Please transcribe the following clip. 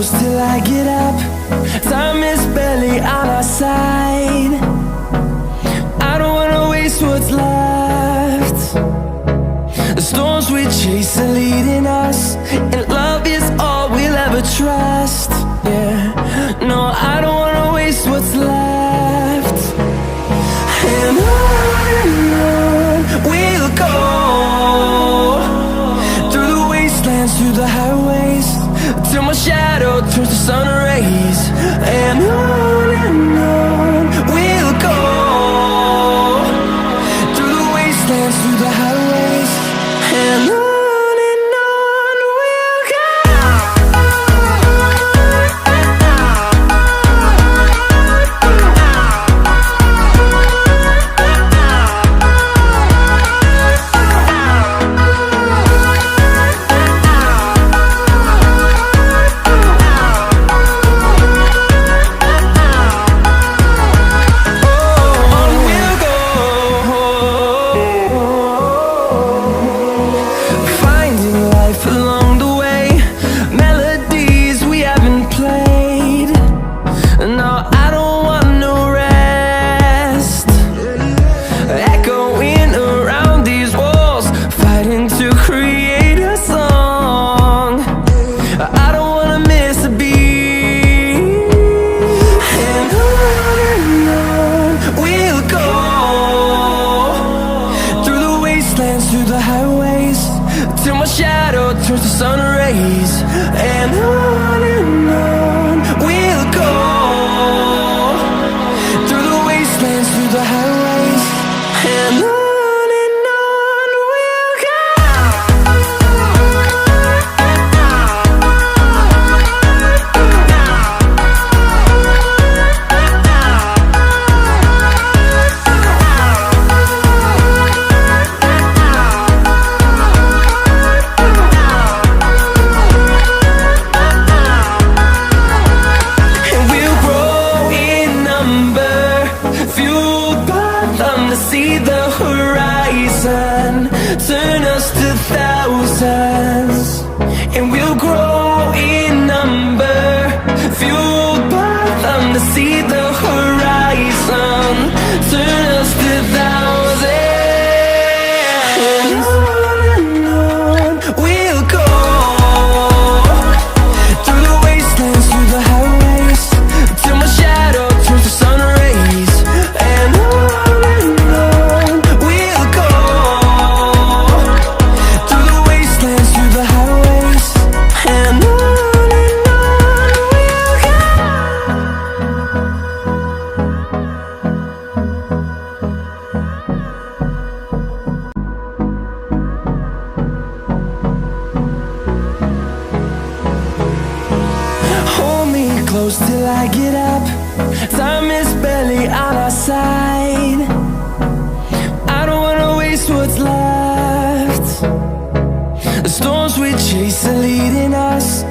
close till I get up. Time is barely on our side. I don't wanna waste what's left. The storms we chase are leading us, and love is all we'll ever trust. Yeah, no, I don't wanna waste what's left. And on we'll go, through the wastelands, through the highways, till my shadow turns to sun rays. And on we'll go, through the wastelands, through the highways, and on. Through the highways, till my shadow turns to sun rays. And on we'll go, through the wastelands, through the highways, and on. See the horizon turn us to thousands, and we'll grow in number, fueled by them to see the horizon turn us to thousands. And on we'll go, through the wastelands, through the highways, till my shadow turns to sun rays. And close till I get up. Time is barely on our side. I don't wanna waste what's left. The storms we chase are leading us,